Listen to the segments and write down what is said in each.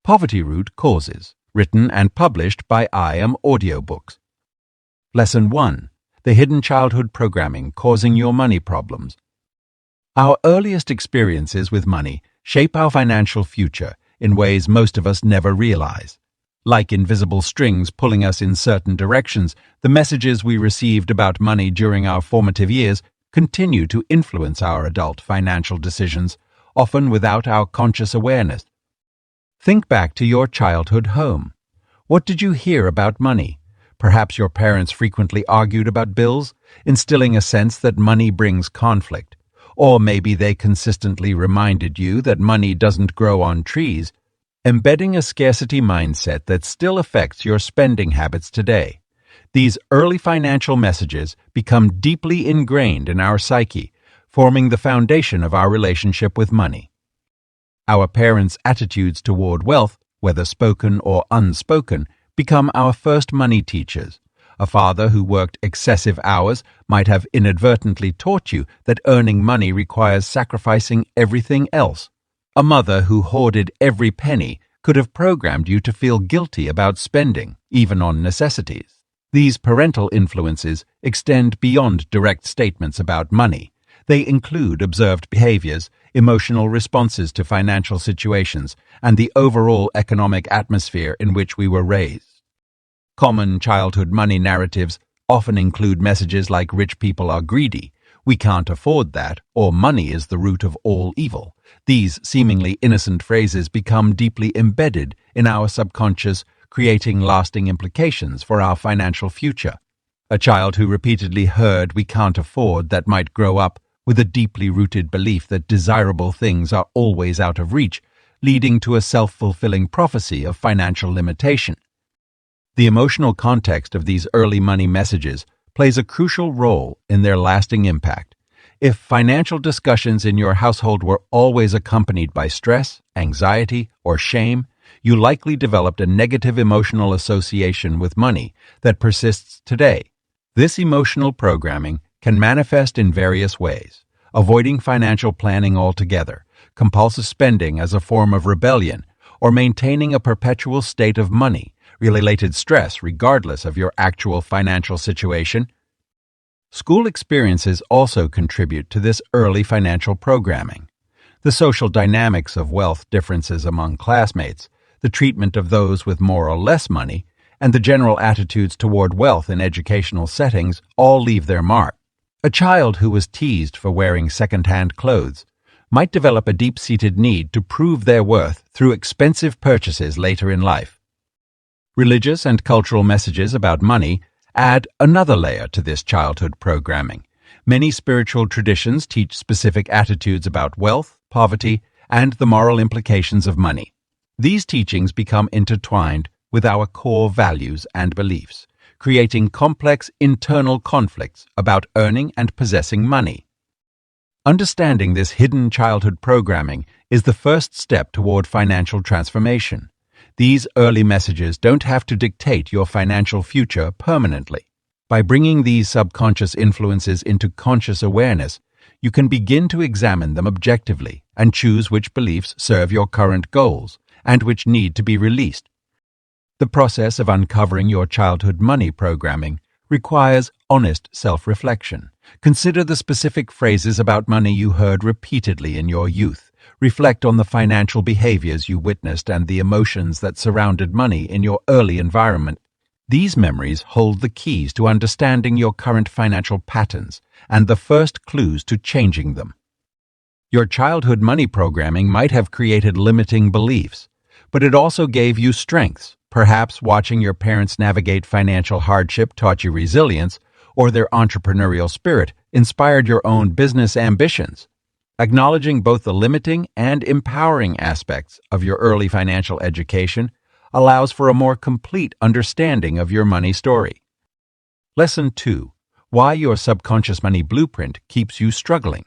Poverty Root Causes, written and published by Audiobooks. Lesson 1. The Hidden Childhood Programming Causing Your Money Problems. Our earliest experiences with money shape our financial future in ways most of us never realize. Like invisible strings pulling us in certain directions, the messages we received about money during our formative years continue to influence our adult financial decisions, often without our conscious awareness. Think back to your childhood home. What did you hear about money? Perhaps your parents frequently argued about bills, instilling a sense that money brings conflict. Or maybe they consistently reminded you that money doesn't grow on trees, embedding a scarcity mindset that still affects your spending habits today. These early financial messages become deeply ingrained in our psyche, forming the foundation of our relationship with money. Our parents' attitudes toward wealth, whether spoken or unspoken, become our first money teachers. A father who worked excessive hours might have inadvertently taught you that earning money requires sacrificing everything else. A mother who hoarded every penny could have programmed you to feel guilty about spending, even on necessities. These parental influences extend beyond direct statements about money. They include observed behaviors, emotional responses to financial situations, and the overall economic atmosphere in which we were raised. Common childhood money narratives often include messages like rich people are greedy, we can't afford that, or money is the root of all evil. These seemingly innocent phrases become deeply embedded in our subconscious, creating lasting implications for our financial future. A child who repeatedly heard we can't afford that might grow up with a deeply rooted belief that desirable things are always out of reach, leading to a self-fulfilling prophecy of financial limitation. The emotional context of these early money messages plays a crucial role in their lasting impact. If financial discussions in your household were always accompanied by stress, anxiety, or shame, you likely developed a negative emotional association with money that persists today. This emotional programming can manifest in various ways: avoiding financial planning altogether, compulsive spending as a form of rebellion, or maintaining a perpetual state of money-related stress regardless of your actual financial situation. School experiences also contribute to this early financial programming. The social dynamics of wealth differences among classmates, the treatment of those with more or less money, and the general attitudes toward wealth in educational settings all leave their mark. A child who was teased for wearing second-hand clothes might develop a deep-seated need to prove their worth through expensive purchases later in life. Religious and cultural messages about money add another layer to this childhood programming. Many spiritual traditions teach specific attitudes about wealth, poverty, and the moral implications of money. These teachings become intertwined with our core values and beliefs, creating complex internal conflicts about earning and possessing money. Understanding this hidden childhood programming is the first step toward financial transformation. These early messages don't have to dictate your financial future permanently. By bringing these subconscious influences into conscious awareness, you can begin to examine them objectively and choose which beliefs serve your current goals and which need to be released. The process of uncovering your childhood money programming requires honest self-reflection. Consider the specific phrases about money you heard repeatedly in your youth. Reflect on the financial behaviors you witnessed and the emotions that surrounded money in your early environment. These memories hold the keys to understanding your current financial patterns and the first clues to changing them. Your childhood money programming might have created limiting beliefs, but it also gave you strengths. Perhaps watching your parents navigate financial hardship taught you resilience, or their entrepreneurial spirit inspired your own business ambitions. Acknowledging both the limiting and empowering aspects of your early financial education allows for a more complete understanding of your money story. Lesson 2. Why your subconscious money blueprint keeps you struggling.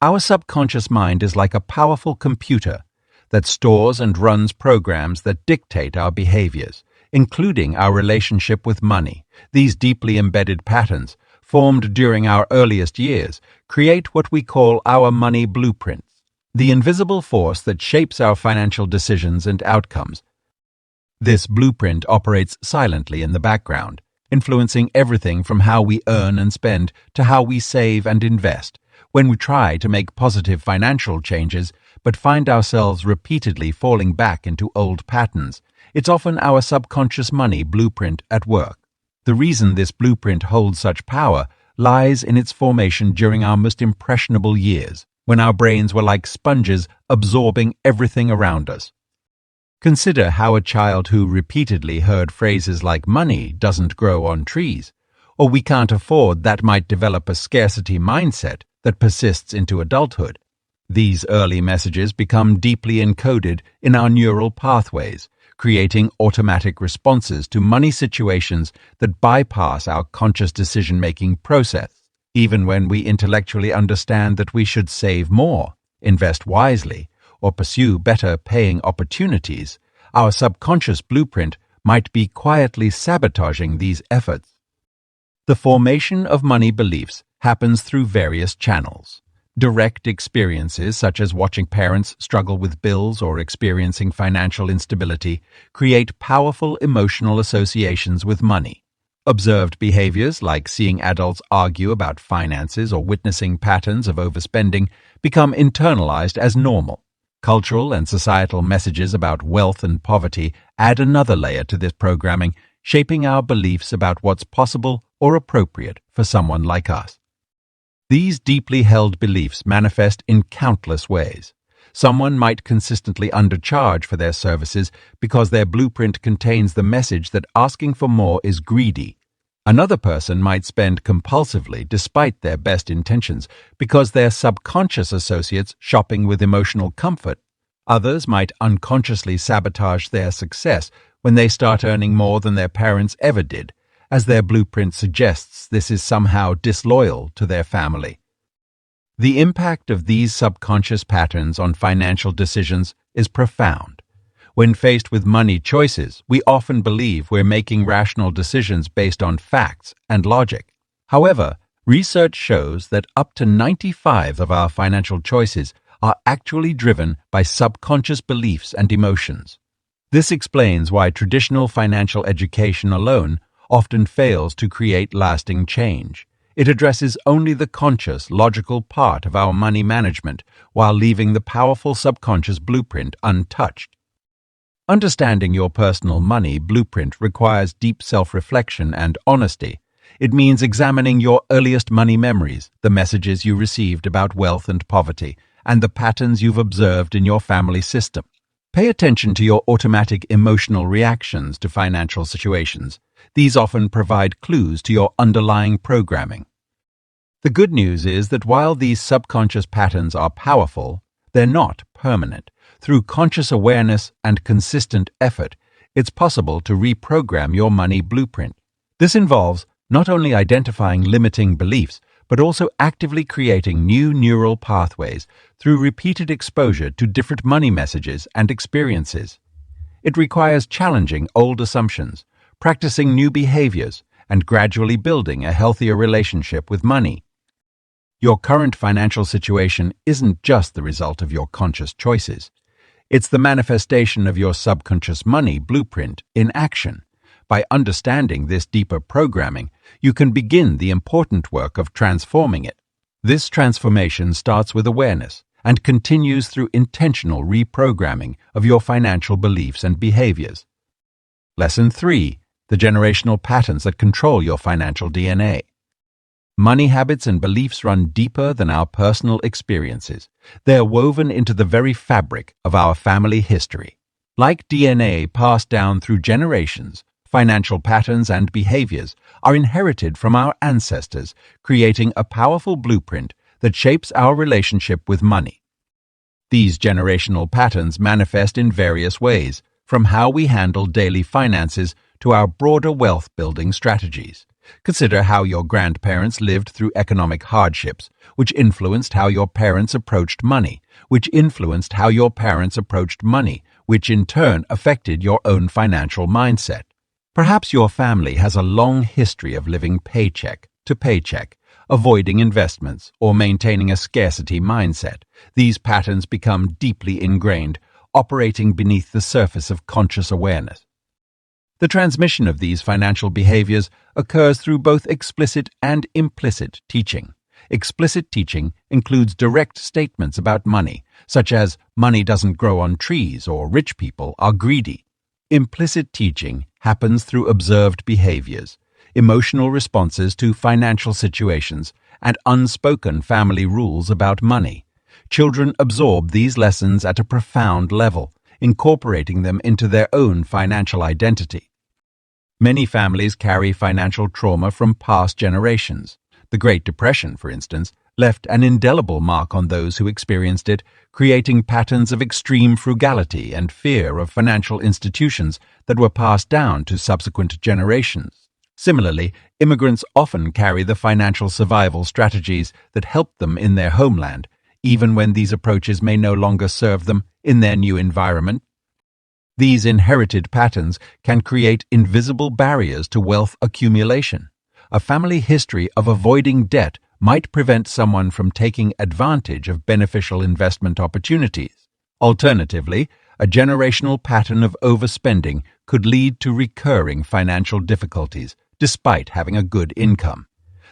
Our subconscious mind is like a powerful computer that stores and runs programs that dictate our behaviors, including our relationship with money. These deeply embedded patterns, formed during our earliest years, create what we call our money blueprints. the invisible force that shapes our financial decisions and outcomes. This blueprint operates silently in the background, influencing everything from how we earn and spend to how we save and invest. When we try to make positive financial changes but find ourselves repeatedly falling back into old patterns, it's often our subconscious money blueprint at work. The reason this blueprint holds such power lies in its formation during our most impressionable years, when our brains were like sponges absorbing everything around us. Consider how a child who repeatedly heard phrases like "money doesn't grow on trees," or "we can't afford" that might develop a scarcity mindset that persists into adulthood. These early messages become deeply encoded in our neural pathways, creating automatic responses to money situations that bypass our conscious decision-making process. Even when we intellectually understand that we should save more, invest wisely, or pursue better paying opportunities, our subconscious blueprint might be quietly sabotaging these efforts. The formation of money beliefs happens through various channels. Direct experiences, such as watching parents struggle with bills or experiencing financial instability, create powerful emotional associations with money. Observed behaviors, like seeing adults argue about finances or witnessing patterns of overspending, become internalized as normal. Cultural and societal messages about wealth and poverty add another layer to this programming, shaping our beliefs about what's possible or appropriate for someone like us. These deeply held beliefs manifest in countless ways. Someone might consistently undercharge for their services because their blueprint contains the message that asking for more is greedy. Another person might spend compulsively despite their best intentions because their subconscious associates shopping with emotional comfort. Others might unconsciously sabotage their success when they start earning more than their parents ever did, as their blueprint suggests this is somehow disloyal to their family. The impact of these subconscious patterns on financial decisions is profound. When faced with money choices, we often believe we're making rational decisions based on facts and logic. However, research shows that up to 95% of our financial choices are actually driven by subconscious beliefs and emotions. This explains why traditional financial education alone often fails to create lasting change. It addresses only the conscious, logical part of our money management while leaving the powerful subconscious blueprint untouched. Understanding your personal money blueprint requires deep self-reflection and honesty. It means examining your earliest money memories, the messages you received about wealth and poverty, and the patterns you've observed in your family system. Pay attention to your automatic emotional reactions to financial situations. These often provide clues to your underlying programming. The good news is that while these subconscious patterns are powerful, they're not permanent. Through conscious awareness and consistent effort, it's possible to reprogram your money blueprint. This involves not only identifying limiting beliefs, but also actively creating new neural pathways through repeated exposure to different money messages and experiences. It requires challenging old assumptions, practicing new behaviors, and gradually building a healthier relationship with money. Your current financial situation isn't just the result of your conscious choices. It's the manifestation of your subconscious money blueprint in action. By understanding this deeper programming, you can begin the important work of transforming it. This transformation starts with awareness and continues through intentional reprogramming of your financial beliefs and behaviors. Lesson 3. The generational patterns that control your financial DNA. Money habits and beliefs run deeper than our personal experiences. They are woven into the very fabric of our family history. Like DNA passed down through generations, financial patterns and behaviors are inherited from our ancestors, creating a powerful blueprint that shapes our relationship with money. These generational patterns manifest in various ways, from how we handle daily finances to our broader wealth-building strategies. Consider how your grandparents lived through economic hardships, which influenced how your parents approached money, which influenced how your parents approached money, which in turn affected your own financial mindset. Perhaps your family has a long history of living paycheck to paycheck, avoiding investments, or maintaining a scarcity mindset. These patterns become deeply ingrained, operating beneath the surface of conscious awareness. The transmission of these financial behaviors occurs through both explicit and implicit teaching. Explicit teaching includes direct statements about money, such as money doesn't grow on trees or rich people are greedy. Implicit teaching happens through observed behaviors, emotional responses to financial situations, and unspoken family rules about money. Children absorb these lessons at a profound level, incorporating them into their own financial identity. Many families carry financial trauma from past generations. The Great Depression, for instance, left an indelible mark on those who experienced it, creating patterns of extreme frugality and fear of financial institutions that were passed down to subsequent generations. Similarly, immigrants often carry the financial survival strategies that helped them in their homeland, even when these approaches may no longer serve them in their new environment. These inherited patterns can create invisible barriers to wealth accumulation. A family history of avoiding debt might prevent someone from taking advantage of beneficial investment opportunities. Alternatively, a generational pattern of overspending could lead to recurring financial difficulties, despite having a good income.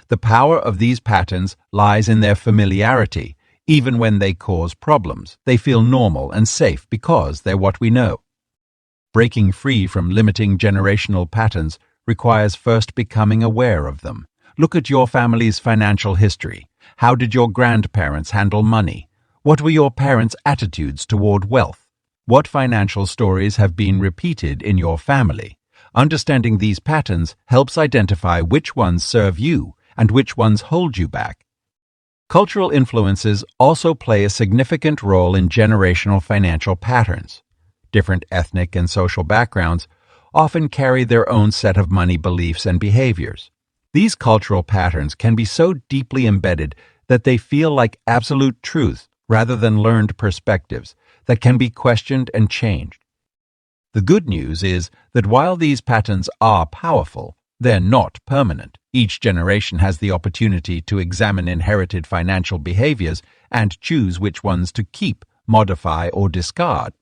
The power of these patterns lies in their familiarity. Even when they cause problems, they feel normal and safe because they're what we know. Breaking free from limiting generational patterns requires first becoming aware of them. Look at your family's financial history. How did your grandparents handle money? What were your parents' attitudes toward wealth? What financial stories have been repeated in your family? Understanding these patterns helps identify which ones serve you and which ones hold you back. Cultural influences also play a significant role in generational financial patterns. Different ethnic and social backgrounds often carry their own set of money beliefs and behaviors. These cultural patterns can be so deeply embedded that they feel like absolute truths rather than learned perspectives that can be questioned and changed. The good news is that while these patterns are powerful, they're not permanent. Each generation has the opportunity to examine inherited financial behaviors and choose which ones to keep, modify, or discard.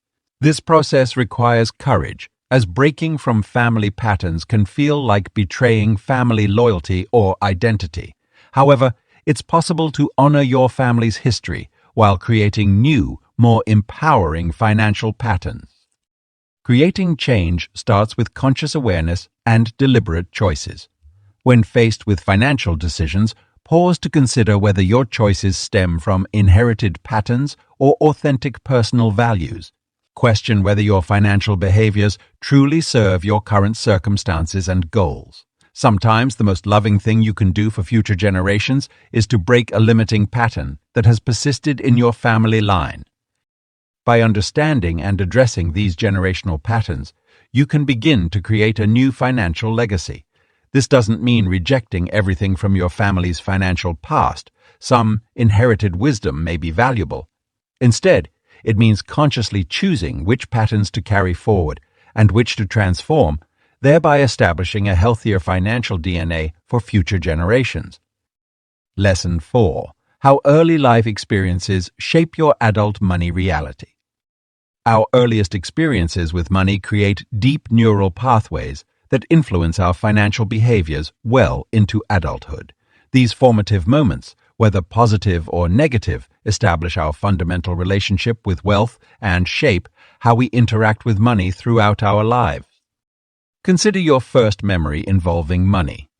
This process requires courage, as breaking from family patterns can feel like betraying family loyalty or identity. However, it's possible to honor your family's history while creating new, more empowering financial patterns. Creating change starts with conscious awareness and deliberate choices. When faced with financial decisions, pause to consider whether your choices stem from inherited patterns or authentic personal values. Question whether your financial behaviors truly serve your current circumstances and goals. Sometimes the most loving thing you can do for future generations is to break a limiting pattern that has persisted in your family line. By understanding and addressing these generational patterns, you can begin to create a new financial legacy. This doesn't mean rejecting everything from your family's financial past. Some inherited wisdom may be valuable. Instead, it means consciously choosing which patterns to carry forward and which to transform, thereby establishing a healthier financial DNA for future generations. Lesson 4. How early life experiences shape your adult money reality. Our earliest experiences with money create deep neural pathways that influence our financial behaviors well into adulthood. These formative moments, whether positive or negative, establish our fundamental relationship with wealth and shape how we interact with money throughout our lives. Consider your first memory involving money.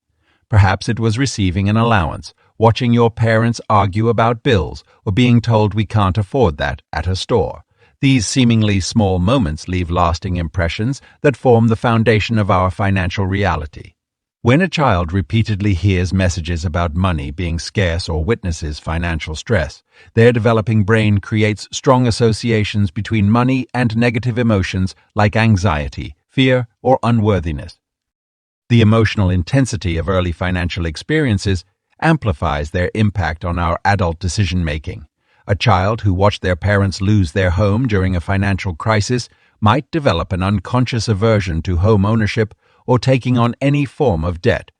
Perhaps it was receiving an allowance, watching your parents argue about bills, or being told we can't afford that at a store. These seemingly small moments leave lasting impressions that form the foundation of our financial reality. When a child repeatedly hears messages about money being scarce or witnesses financial stress, their developing brain creates strong associations between money and negative emotions like anxiety, fear, or unworthiness. The emotional intensity of early financial experiences amplifies their impact on our adult decision-making. A child who watched their parents lose their home during a financial crisis might develop an unconscious aversion to home ownership or taking on any form of debt.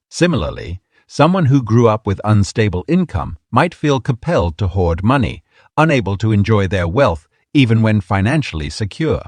Similarly, Someone who grew up with unstable income might feel compelled to hoard money, unable to enjoy their wealth even when financially secure.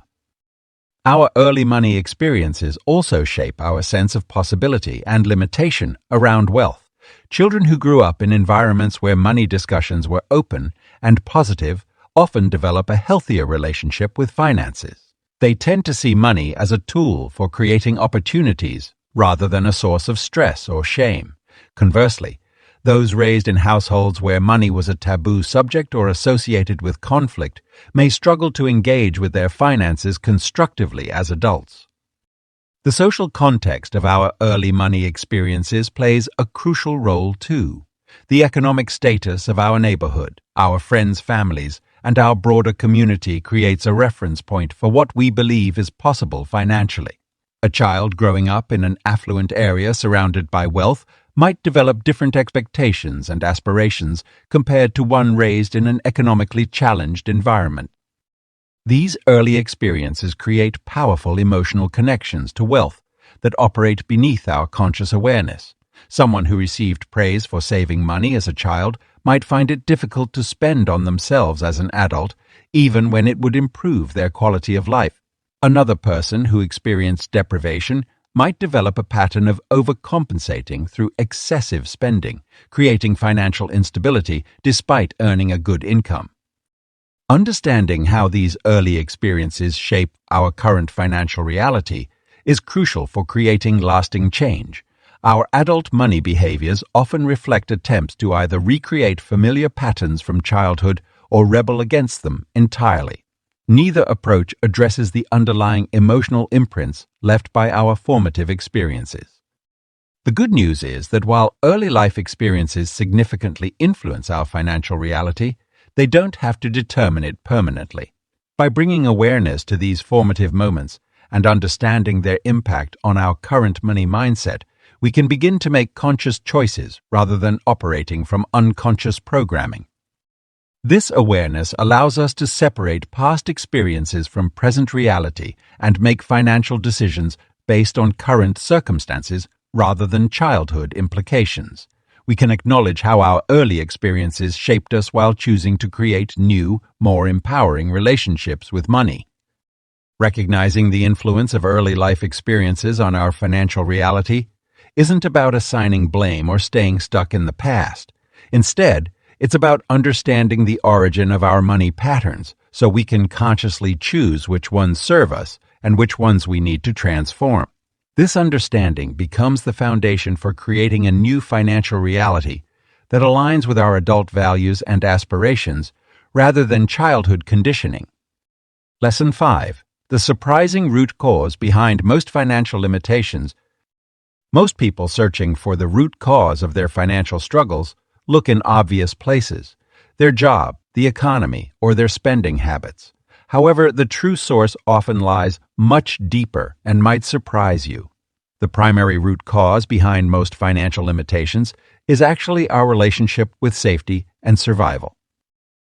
Our early money experiences also shape our sense of possibility and limitation around wealth. Children who grew up in environments where money discussions were open and positive often develop a healthier relationship with finances. They tend to see money as a tool for creating opportunities rather than a source of stress or shame. Conversely, those raised in households where money was a taboo subject or associated with conflict may struggle to engage with their finances constructively as adults. The social context of our early money experiences plays a crucial role too. The economic status of our neighborhood, our friends' families, and our broader community creates a reference point for what we believe is possible financially. A child growing up in an affluent area surrounded by wealth might develop different expectations and aspirations compared to one raised in an economically challenged environment. These early experiences create powerful emotional connections to wealth that operate beneath our conscious awareness. Someone who received praise for saving money as a child might find it difficult to spend on themselves as an adult, even when it would improve their quality of life. Another person who experienced deprivation might develop a pattern of overcompensating through excessive spending, creating financial instability despite earning a good income. Understanding how these early experiences shape our current financial reality is crucial for creating lasting change. Our adult money behaviors often reflect attempts to either recreate familiar patterns from childhood or rebel against them entirely. Neither approach addresses the underlying emotional imprints left by our formative experiences. The good news is that while early life experiences significantly influence our financial reality, they don't have to determine it permanently. By bringing awareness to these formative moments and understanding their impact on our current money mindset, we can begin to make conscious choices rather than operating from unconscious programming. This awareness allows us to separate past experiences from present reality and make financial decisions based on current circumstances rather than childhood implications. We can acknowledge how our early experiences shaped us while choosing to create new, more empowering relationships with money. Recognizing the influence of early life experiences on our financial reality isn't about assigning blame or staying stuck in the past. Instead, it's about understanding the origin of our money patterns so we can consciously choose which ones serve us and which ones we need to transform. This understanding becomes the foundation for creating a new financial reality that aligns with our adult values and aspirations rather than childhood conditioning. Lesson 5. The surprising root cause behind most financial limitations. Most people searching for the root cause of their financial struggles look in obvious places: their job, the economy, or their spending habits. However, the true source often lies much deeper and might surprise you. The primary root cause behind most financial limitations is actually our relationship with safety and survival.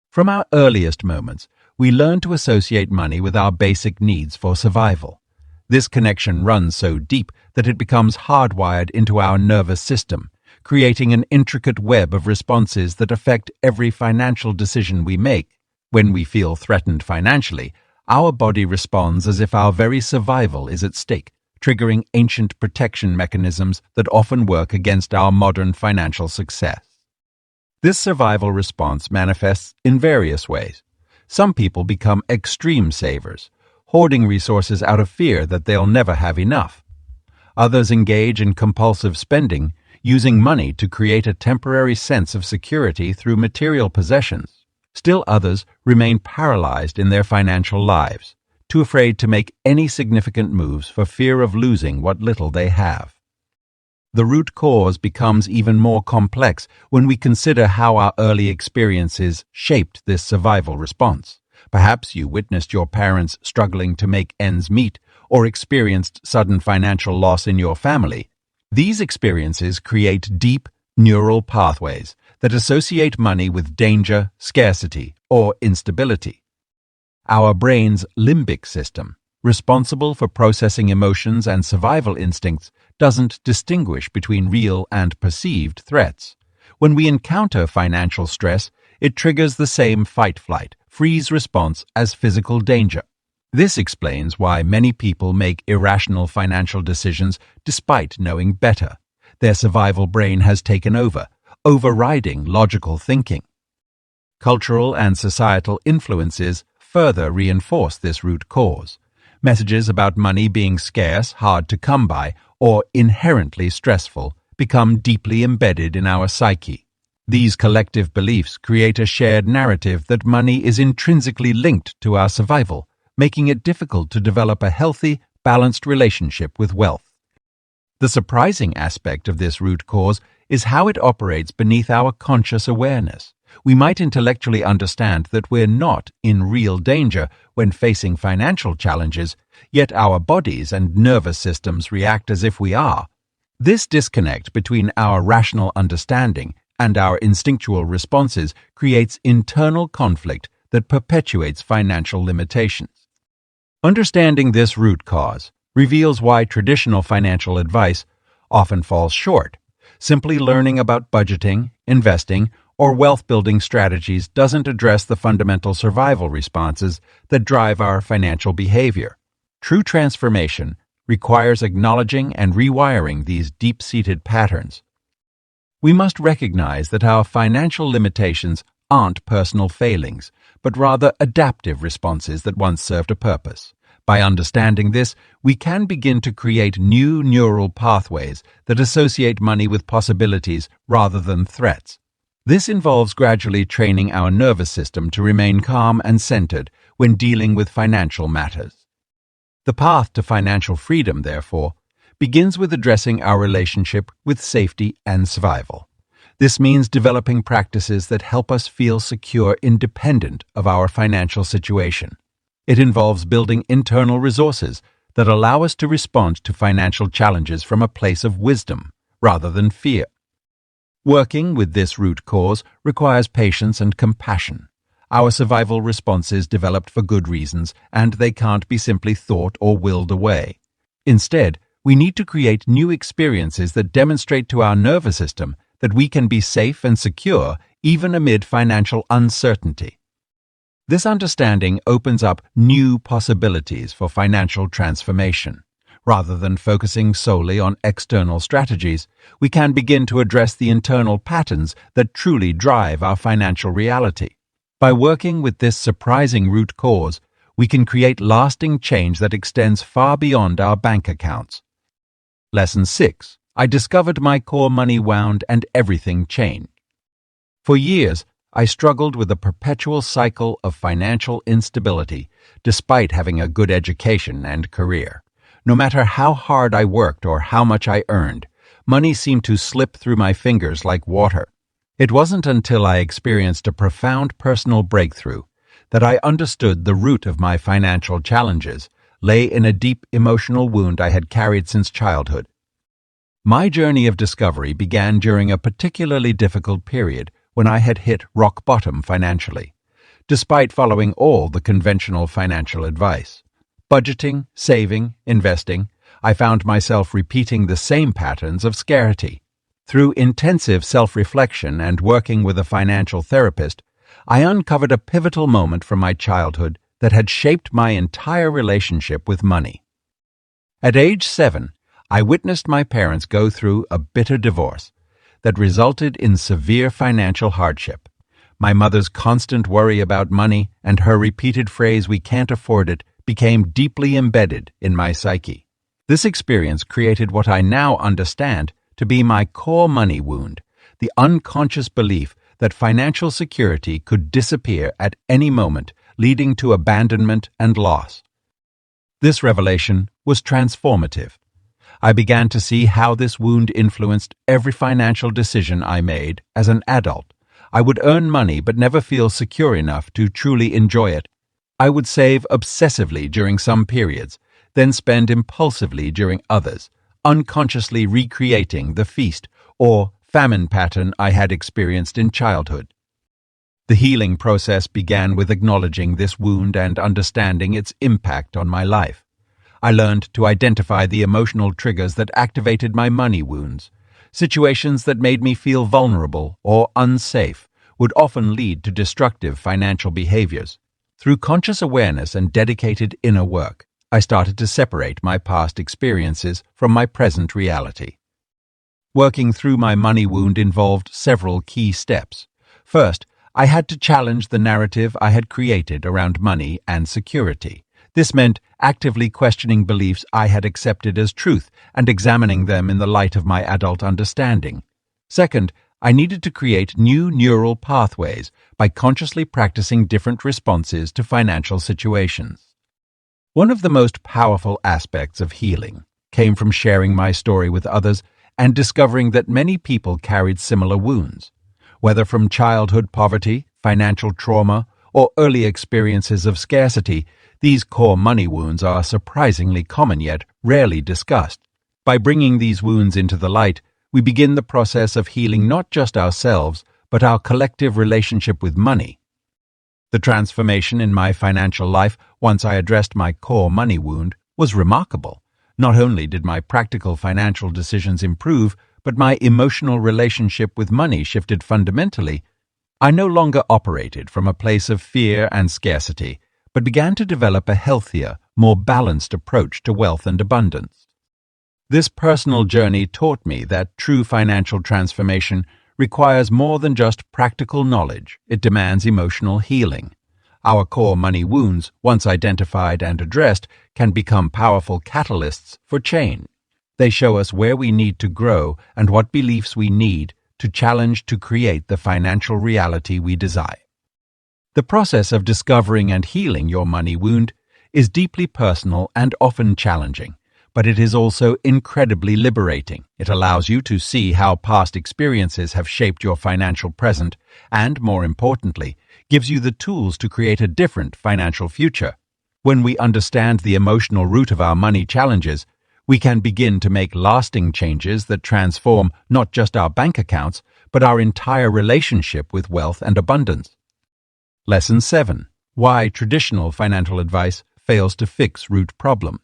From our earliest moments, we learn to associate money with our basic needs for survival. This connection runs so deep that it becomes hardwired into our nervous system, creating an intricate web of responses that affect every financial decision we make. When we feel threatened financially, our body responds as if our very survival is at stake, triggering ancient protection mechanisms that often work against our modern financial success. This survival response manifests in various ways. Some people become extreme savers, hoarding resources out of fear that they'll never have enough. Others engage in compulsive spending, using money to create a temporary sense of security through material possessions. Still others remain paralyzed in their financial lives, too afraid to make any significant moves for fear of losing what little they have. The root cause becomes even more complex when we consider how our early experiences shaped this survival response. Perhaps you witnessed your parents struggling to make ends meet or experienced sudden financial loss in your family. These experiences create deep neural pathways that associate money with danger, scarcity, or instability. Our brain's limbic system, responsible for processing emotions and survival instincts, doesn't distinguish between real and perceived threats. When we encounter financial stress, it triggers the same fight-flight, freeze response as physical danger. This explains why many people make irrational financial decisions despite knowing better. Their survival brain has taken over, overriding logical thinking. Cultural and societal influences further reinforce this root cause. Messages about money being scarce, hard to come by, or inherently stressful become deeply embedded in our psyche. These collective beliefs create a shared narrative that money is intrinsically linked to our survival, making it difficult to develop a healthy, balanced relationship with wealth. The surprising aspect of this root cause is how it operates beneath our conscious awareness. We might intellectually understand that we're not in real danger when facing financial challenges, yet our bodies and nervous systems react as if we are. This disconnect between our rational understanding and our instinctual responses creates internal conflict that perpetuates financial limitations. Understanding this root cause reveals why traditional financial advice often falls short. Simply learning about budgeting, investing, or wealth-building strategies doesn't address the fundamental survival responses that drive our financial behavior. True transformation requires acknowledging and rewiring these deep-seated patterns. We must recognize that our financial limitations aren't personal failings, but rather adaptive responses that once served a purpose. By understanding this, we can begin to create new neural pathways that associate money with possibilities rather than threats. This involves gradually training our nervous system to remain calm and centered when dealing with financial matters. The path to financial freedom, therefore, begins with addressing our relationship with safety and survival. This means developing practices that help us feel secure independent of our financial situation. It involves building internal resources that allow us to respond to financial challenges from a place of wisdom rather than fear. Working with this root cause requires patience and compassion. Our survival responses developed for good reasons, and they can't be simply thought or willed away. Instead, we need to create new experiences that demonstrate to our nervous system that we can be safe and secure even amid financial uncertainty. This understanding opens up new possibilities for financial transformation. Rather than focusing solely on external strategies, we can begin to address the internal patterns that truly drive our financial reality. By working with this surprising root cause, we can create lasting change that extends far beyond our bank accounts. Lesson 6. I discovered my core money wound and everything changed. For years, I struggled with a perpetual cycle of financial instability, despite having a good education and career. No matter how hard I worked or how much I earned, money seemed to slip through my fingers like water. It wasn't until I experienced a profound personal breakthrough that I understood the root of my financial challenges lay in a deep emotional wound I had carried since childhood. My journey of discovery began during a particularly difficult period when I had hit rock bottom financially, despite following all the conventional financial advice. Budgeting, saving, investing, I found myself repeating the same patterns of scarcity. Through intensive self-reflection and working with a financial therapist, I uncovered a pivotal moment from my childhood that had shaped my entire relationship with money. At age 7, I witnessed my parents go through a bitter divorce that resulted in severe financial hardship. My mother's constant worry about money and her repeated phrase, "We can't afford it," became deeply embedded in my psyche. This experience created what I now understand to be my core money wound, the unconscious belief that financial security could disappear at any moment, leading to abandonment and loss. This revelation was transformative. I began to see how this wound influenced every financial decision I made as an adult. I would earn money but never feel secure enough to truly enjoy it. I would save obsessively during some periods, then spend impulsively during others, unconsciously recreating the feast or famine pattern I had experienced in childhood. The healing process began with acknowledging this wound and understanding its impact on my life. I learned to identify the emotional triggers that activated my money wounds. Situations that made me feel vulnerable or unsafe would often lead to destructive financial behaviors. Through conscious awareness and dedicated inner work, I started to separate my past experiences from my present reality. Working through my money wound involved several key steps. First, I had to challenge the narrative I had created around money and security. This meant actively questioning beliefs I had accepted as truth and examining them in the light of my adult understanding. Second, I needed to create new neural pathways by consciously practicing different responses to financial situations. One of the most powerful aspects of healing came from sharing my story with others and discovering that many people carried similar wounds. Whether from childhood poverty, financial trauma, or early experiences of scarcity, these core money wounds are surprisingly common yet rarely discussed. By bringing these wounds into the light, we begin the process of healing not just ourselves, but our collective relationship with money. The transformation in my financial life, once I addressed my core money wound, was remarkable. Not only did my practical financial decisions improve, but my emotional relationship with money shifted fundamentally. I no longer operated from a place of fear and scarcity, but began to develop a healthier, more balanced approach to wealth and abundance. This personal journey taught me that true financial transformation requires more than just practical knowledge. It demands emotional healing. Our core money wounds, once identified and addressed, can become powerful catalysts for change. They show us where we need to grow and what beliefs we need to challenge to create the financial reality we desire. The process of discovering and healing your money wound is deeply personal and often challenging, but it is also incredibly liberating. It allows you to see how past experiences have shaped your financial present and, more importantly, gives you the tools to create a different financial future. When we understand the emotional root of our money challenges, we can begin to make lasting changes that transform not just our bank accounts, but our entire relationship with wealth and abundance. Lesson 7. Why traditional financial advice fails to fix root problems.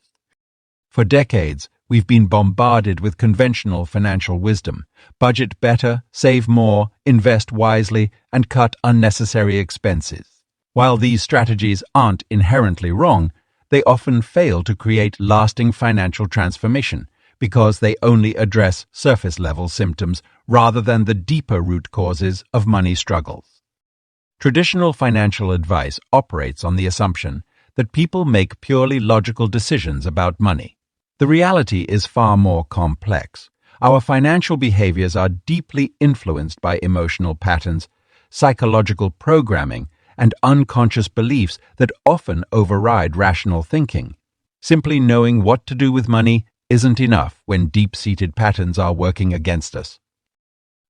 For decades, we've been bombarded with conventional financial wisdom. Budget better, save more, invest wisely, and cut unnecessary expenses. While these strategies aren't inherently wrong, they often fail to create lasting financial transformation because they only address surface-level symptoms rather than the deeper root causes of money struggles. Traditional financial advice operates on the assumption that people make purely logical decisions about money. The reality is far more complex. Our financial behaviors are deeply influenced by emotional patterns, psychological programming, and unconscious beliefs that often override rational thinking. Simply knowing what to do with money isn't enough when deep-seated patterns are working against us.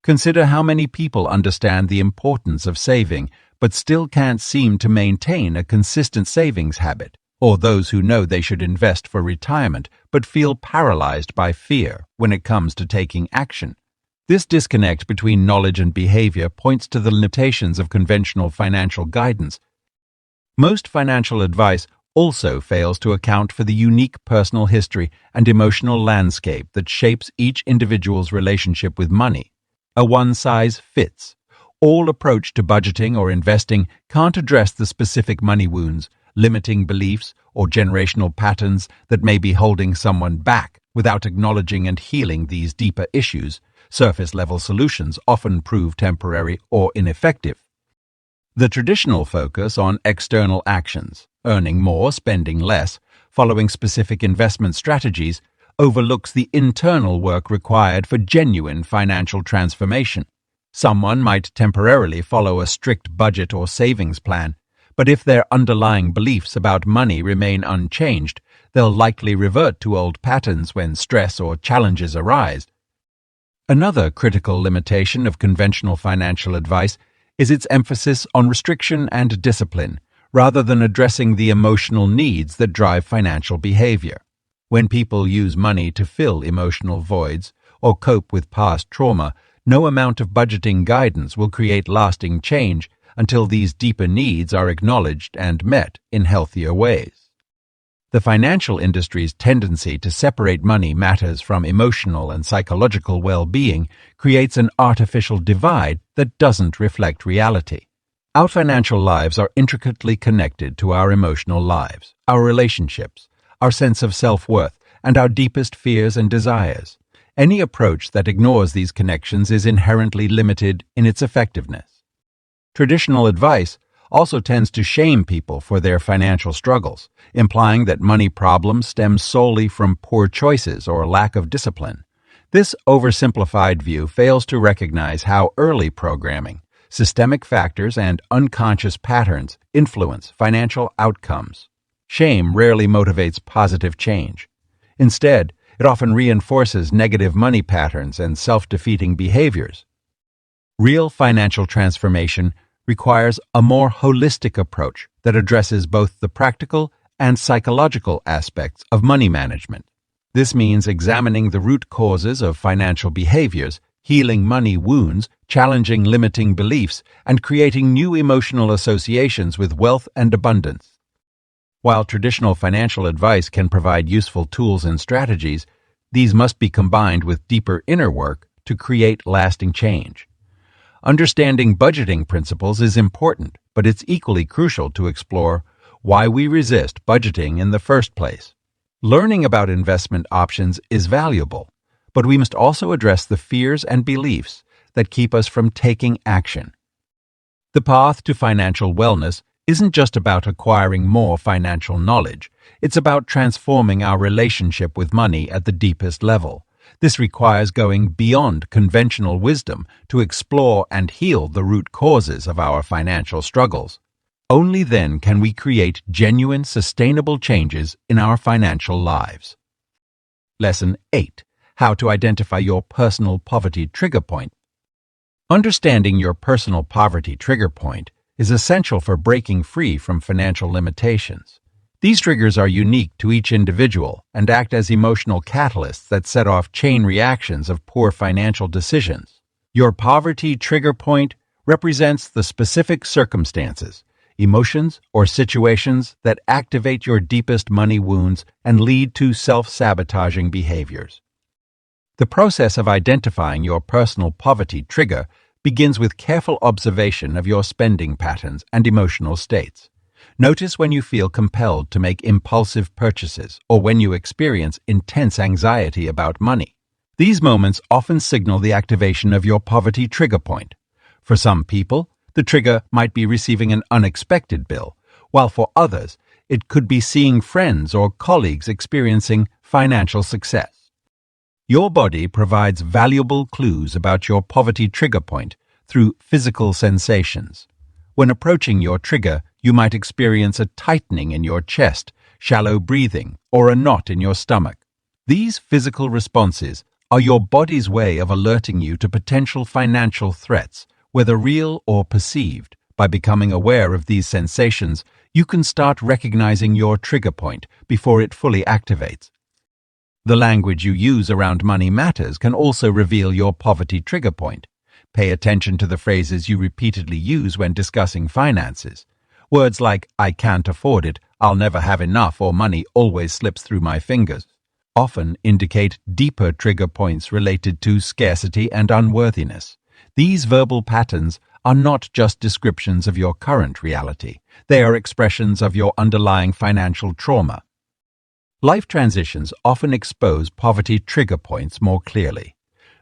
Consider how many people understand the importance of saving but still can't seem to maintain a consistent savings habit, or those who know they should invest for retirement but feel paralyzed by fear when it comes to taking action. This disconnect between knowledge and behavior points to the limitations of conventional financial guidance. Most financial advice also fails to account for the unique personal history and emotional landscape that shapes each individual's relationship with money. A one-size-fits-all approach to budgeting or investing can't address the specific money wounds, limiting beliefs, or generational patterns that may be holding someone back. Without acknowledging and healing these deeper issues, surface-level solutions often prove temporary or ineffective. The traditional focus on external actions, earning more, spending less, following specific investment strategies, overlooks the internal work required for genuine financial transformation. Someone might temporarily follow a strict budget or savings plan, but if their underlying beliefs about money remain unchanged, they'll likely revert to old patterns when stress or challenges arise. Another critical limitation of conventional financial advice is its emphasis on restriction and discipline, rather than addressing the emotional needs that drive financial behavior. When people use money to fill emotional voids or cope with past trauma, no amount of budgeting guidance will create lasting change until these deeper needs are acknowledged and met in healthier ways. The financial industry's tendency to separate money matters from emotional and psychological well-being creates an artificial divide that doesn't reflect reality. Our financial lives are intricately connected to our emotional lives, our relationships, our sense of self-worth, and our deepest fears and desires. Any approach that ignores these connections is inherently limited in its effectiveness. Traditional advice also tends to shame people for their financial struggles, implying that money problems stem solely from poor choices or lack of discipline. This oversimplified view fails to recognize how early programming, systemic factors, and unconscious patterns influence financial outcomes. Shame rarely motivates positive change. Instead, it often reinforces negative money patterns and self-defeating behaviors. Real financial transformation requires a more holistic approach that addresses both the practical and psychological aspects of money management. This means examining the root causes of financial behaviors, healing money wounds, challenging limiting beliefs, and creating new emotional associations with wealth and abundance. While traditional financial advice can provide useful tools and strategies, these must be combined with deeper inner work to create lasting change. Understanding budgeting principles is important, but it's equally crucial to explore why we resist budgeting in the first place. Learning about investment options is valuable, but we must also address the fears and beliefs that keep us from taking action. The path to financial wellness isn't just about acquiring more financial knowledge, it's about transforming our relationship with money at the deepest level. This requires going beyond conventional wisdom to explore and heal the root causes of our financial struggles. Only then can we create genuine, sustainable changes in our financial lives. Lesson 8. How to identify your personal poverty trigger point. Understanding your personal poverty trigger point is essential for breaking free from financial limitations. These triggers are unique to each individual and act as emotional catalysts that set off chain reactions of poor financial decisions. Your poverty trigger point represents the specific circumstances, emotions, or situations that activate your deepest money wounds and lead to self-sabotaging behaviors. The process of identifying your personal poverty trigger begins with careful observation of your spending patterns and emotional states. Notice when you feel compelled to make impulsive purchases or when you experience intense anxiety about money. These moments often signal the activation of your poverty trigger point. For some people, the trigger might be receiving an unexpected bill, while for others, it could be seeing friends or colleagues experiencing financial success. Your body provides valuable clues about your poverty trigger point through physical sensations. When approaching your trigger, you might experience a tightening in your chest, shallow breathing, or a knot in your stomach. These physical responses are your body's way of alerting you to potential financial threats, whether real or perceived. By becoming aware of these sensations, you can start recognizing your trigger point before it fully activates. The language you use around money matters can also reveal your poverty trigger point. Pay attention to the phrases you repeatedly use when discussing finances. Words like, "I can't afford it," "I'll never have enough," or "money always slips through my fingers," often indicate deeper trigger points related to scarcity and unworthiness. These verbal patterns are not just descriptions of your current reality. They are expressions of your underlying financial trauma. Life transitions often expose poverty trigger points more clearly.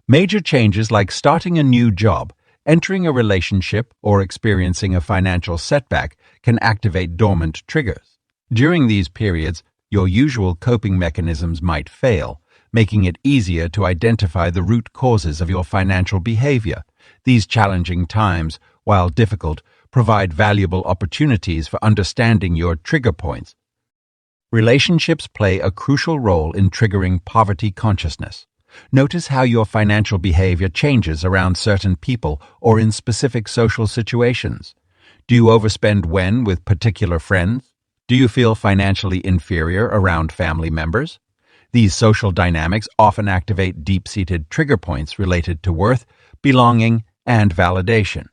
Major changes like starting a new job, entering a relationship, or experiencing a financial setback can activate dormant triggers. During these periods, your usual coping mechanisms might fail, making it easier to identify the root causes of your financial behavior. These challenging times, while difficult, provide valuable opportunities for understanding your trigger points. Relationships play a crucial role in triggering poverty consciousness. Notice how your financial behavior changes around certain people or in specific social situations. Do you overspend when with particular friends? Do you feel financially inferior around family members? These social dynamics often activate deep-seated trigger points related to worth, belonging, and validation.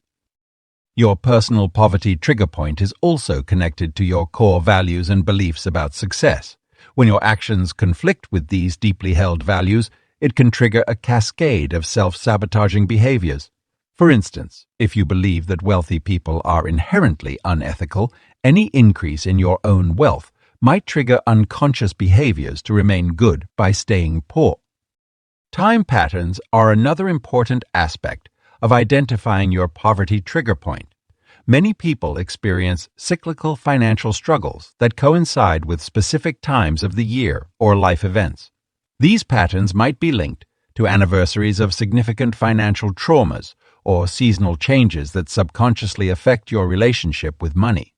Your personal poverty trigger point is also connected to your core values and beliefs about success. When your actions conflict with these deeply held values, it can trigger a cascade of self-sabotaging behaviors. For instance, if you believe that wealthy people are inherently unethical, any increase in your own wealth might trigger unconscious behaviors to remain good by staying poor. Time patterns are another important aspect of identifying your poverty trigger point. Many people experience cyclical financial struggles that coincide with specific times of the year or life events. These patterns might be linked to anniversaries of significant financial traumas or seasonal changes that subconsciously affect your relationship with money.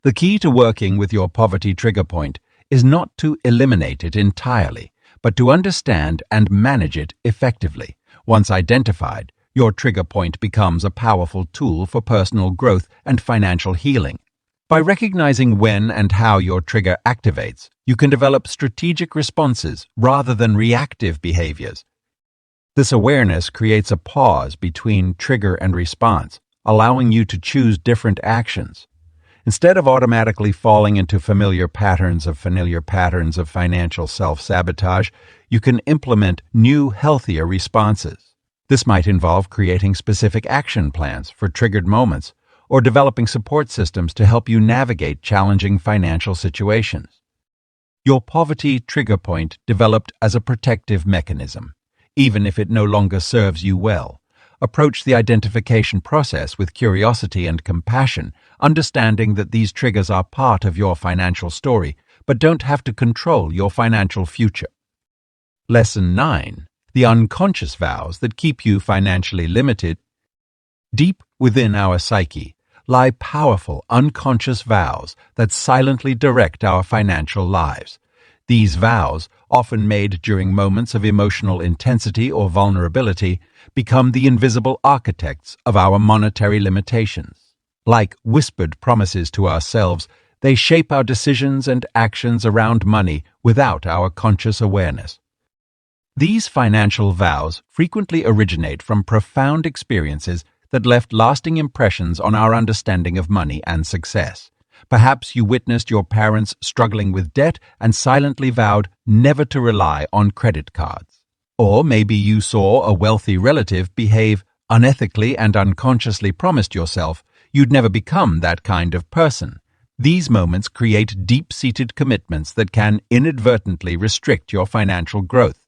The key to working with your poverty trigger point is not to eliminate it entirely, but to understand and manage it effectively. Once identified, your trigger point becomes a powerful tool for personal growth and financial healing. By recognizing when and how your trigger activates, you can develop strategic responses rather than reactive behaviors. This awareness creates a pause between trigger and response, allowing you to choose different actions. Instead of automatically falling into familiar patterns of financial self-sabotage, you can implement new, healthier responses. This might involve creating specific action plans for triggered moments or developing support systems to help you navigate challenging financial situations. Your poverty trigger point developed as a protective mechanism. Even if it no longer serves you well, approach the identification process with curiosity and compassion, understanding that these triggers are part of your financial story, but don't have to control your financial future. Lesson 9. The unconscious vows that keep you financially limited. Deep within our psyche lie powerful unconscious vows that silently direct our financial lives. These vows, often made during moments of emotional intensity or vulnerability, become the invisible architects of our monetary limitations. Like whispered promises to ourselves, they shape our decisions and actions around money without our conscious awareness. These financial vows frequently originate from profound experiences that left lasting impressions on our understanding of money and success. Perhaps you witnessed your parents struggling with debt and silently vowed never to rely on credit cards. Or maybe you saw a wealthy relative behave unethically and unconsciously promised yourself you'd never become that kind of person. These moments create deep-seated commitments that can inadvertently restrict your financial growth.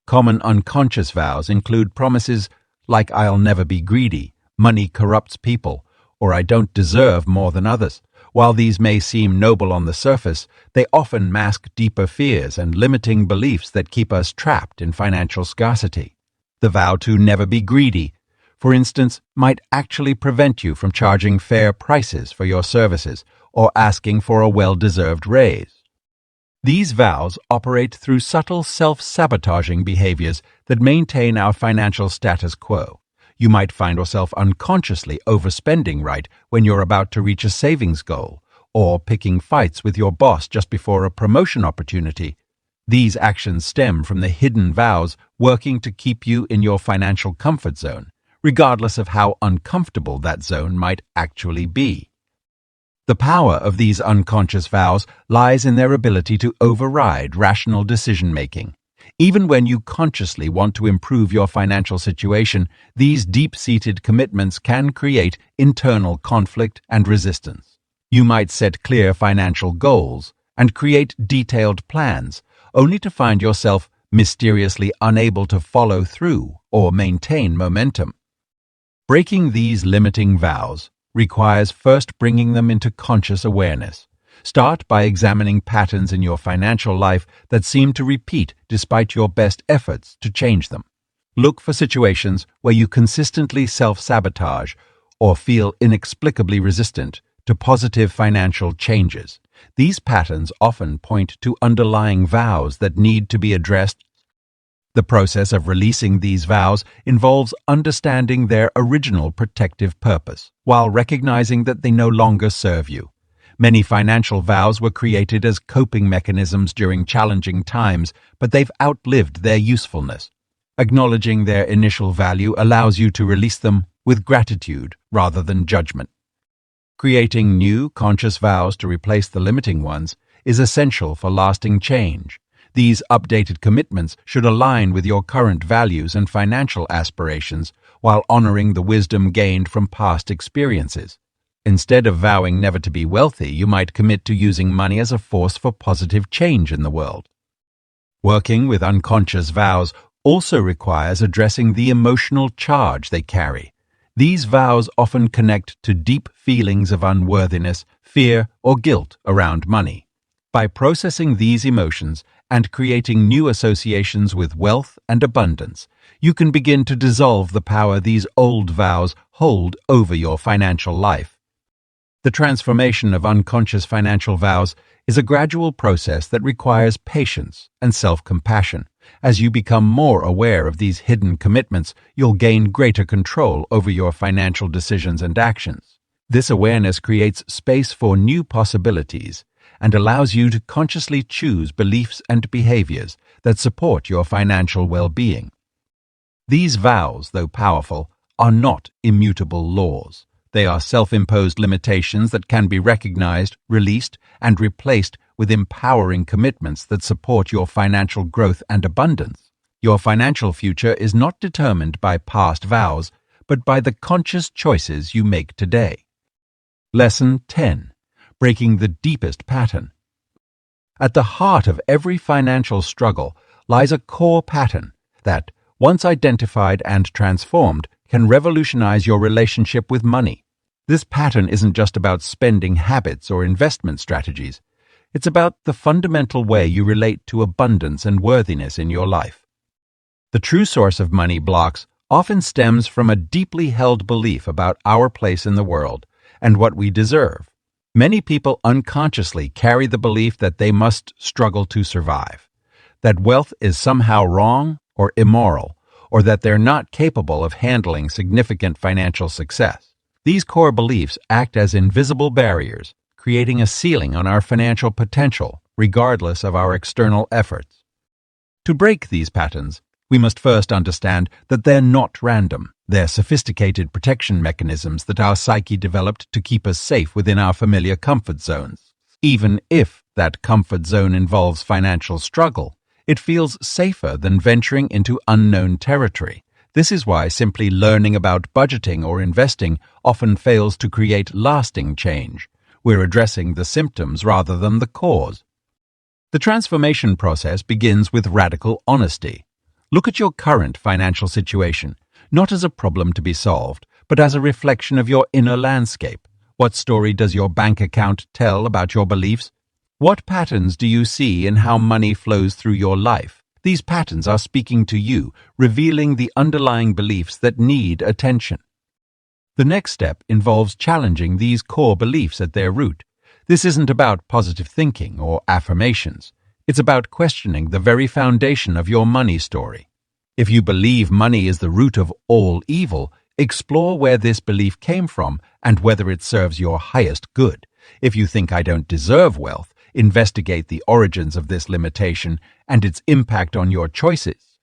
Common unconscious vows include promises like "I'll never be greedy," "money corrupts people," or "I don't deserve more than others." While these may seem noble on the surface, they often mask deeper fears and limiting beliefs that keep us trapped in financial scarcity. The vow to never be greedy, for instance, might actually prevent you from charging fair prices for your services or asking for a well-deserved raise. These vows operate through subtle self-sabotaging behaviors that maintain our financial status quo. You might find yourself unconsciously overspending right when you're about to reach a savings goal, or picking fights with your boss just before a promotion opportunity. These actions stem from the hidden vows working to keep you in your financial comfort zone, regardless of how uncomfortable that zone might actually be. The power of these unconscious vows lies in their ability to override rational decision-making. Even when you consciously want to improve your financial situation, these deep-seated commitments can create internal conflict and resistance. You might set clear financial goals and create detailed plans, only to find yourself mysteriously unable to follow through or maintain momentum. Breaking these limiting vows requires first bringing them into conscious awareness. Start by examining patterns in your financial life that seem to repeat despite your best efforts to change them. Look for situations where you consistently self-sabotage or feel inexplicably resistant to positive financial changes. These patterns often point to underlying vows that need to be addressed. The process of releasing these vows involves understanding their original protective purpose, while recognizing that they no longer serve you. Many financial vows were created as coping mechanisms during challenging times, but they've outlived their usefulness. Acknowledging their initial value allows you to release them with gratitude rather than judgment. Creating new, conscious vows to replace the limiting ones is essential for lasting change. These updated commitments should align with your current values and financial aspirations while honoring the wisdom gained from past experiences. Instead of vowing never to be wealthy, you might commit to using money as a force for positive change in the world. Working with unconscious vows also requires addressing the emotional charge they carry. These vows often connect to deep feelings of unworthiness, fear, or guilt around money. By processing these emotions and creating new associations with wealth and abundance, you can begin to dissolve the power these old vows hold over your financial life. The transformation of unconscious financial vows is a gradual process that requires patience and self-compassion. As you become more aware of these hidden commitments, you'll gain greater control over your financial decisions and actions. This awareness creates space for new possibilities and allows you to consciously choose beliefs and behaviors that support your financial well-being. These vows, though powerful, are not immutable laws. They are self-imposed limitations that can be recognized, released, and replaced with empowering commitments that support your financial growth and abundance. Your financial future is not determined by past vows, but by the conscious choices you make today. Lesson 10. Breaking the deepest pattern. At the heart of every financial struggle lies a core pattern that, once identified and transformed, can revolutionize your relationship with money. This pattern isn't just about spending habits or investment strategies. It's about the fundamental way you relate to abundance and worthiness in your life. The true source of money blocks often stems from a deeply held belief about our place in the world and what we deserve. Many people unconsciously carry the belief that they must struggle to survive, that wealth is somehow wrong or immoral, or that they're not capable of handling significant financial success. These core beliefs act as invisible barriers, creating a ceiling on our financial potential, regardless of our external efforts. To break these patterns, we must first understand that they're not random. They're sophisticated protection mechanisms that our psyche developed to keep us safe within our familiar comfort zones. Even if that comfort zone involves financial struggle, it feels safer than venturing into unknown territory. This is why simply learning about budgeting or investing often fails to create lasting change. We're addressing the symptoms rather than the cause. The transformation process begins with radical honesty. Look at your current financial situation, not as a problem to be solved, but as a reflection of your inner landscape. What story does your bank account tell about your beliefs? What patterns do you see in how money flows through your life? These patterns are speaking to you, revealing the underlying beliefs that need attention. The next step involves challenging these core beliefs at their root. This isn't about positive thinking or affirmations. It's about questioning the very foundation of your money story. If you believe money is the root of all evil, explore where this belief came from and whether it serves your highest good. If you think I don't deserve wealth, investigate the origins of this limitation and its impact on your choices.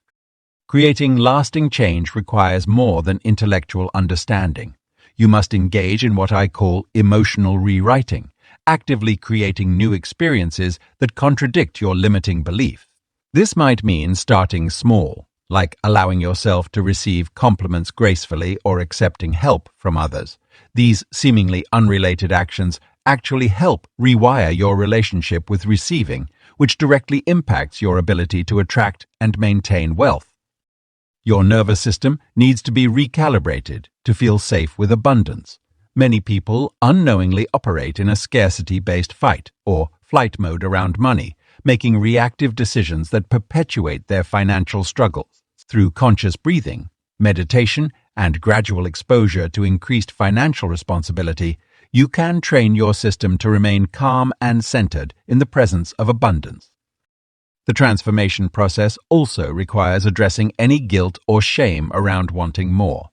Creating lasting change requires more than intellectual understanding. You must engage in what I call emotional rewriting, actively creating new experiences that contradict your limiting belief. This might mean starting small, like allowing yourself to receive compliments gracefully or accepting help from others. These seemingly unrelated actions actually help rewire your relationship with receiving, which directly impacts your ability to attract and maintain wealth. Your nervous system needs to be recalibrated to feel safe with abundance. Many people unknowingly operate in a scarcity-based fight or flight mode around money, making reactive decisions that perpetuate their financial struggles. Through conscious breathing, meditation, and gradual exposure to increased financial responsibility, you can train your system to remain calm and centered in the presence of abundance. The transformation process also requires addressing any guilt or shame around wanting more.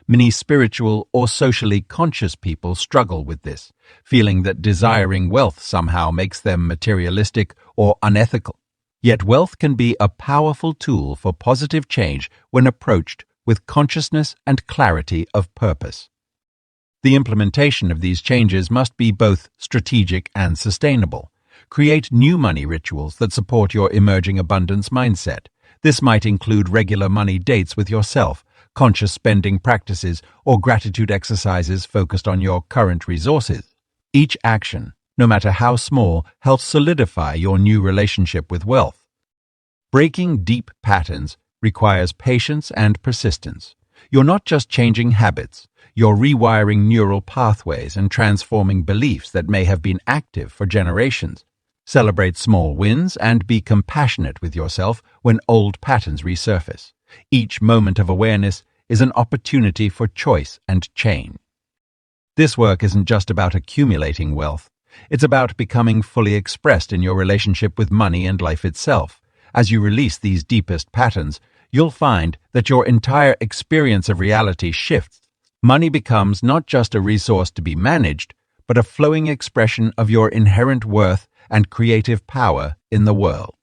Many spiritual or socially conscious people struggle with this, feeling that desiring wealth somehow makes them materialistic or unethical. Yet wealth can be a powerful tool for positive change when approached with consciousness and clarity of purpose. The implementation of these changes must be both strategic and sustainable. Create new money rituals that support your emerging abundance mindset. This might include regular money dates with yourself, conscious spending practices, or gratitude exercises focused on your current resources. Each action, no matter how small, helps solidify your new relationship with wealth. Breaking deep patterns requires patience and persistence. You're not just changing habits, you're rewiring neural pathways and transforming beliefs that may have been active for generations. Celebrate small wins and be compassionate with yourself when old patterns resurface. Each moment of awareness is an opportunity for choice and change. This work isn't just about accumulating wealth. It's about becoming fully expressed in your relationship with money and life itself. As you release these deepest patterns, you'll find that your entire experience of reality shifts. Money becomes not just a resource to be managed, but a flowing expression of your inherent worth and creative power in the world.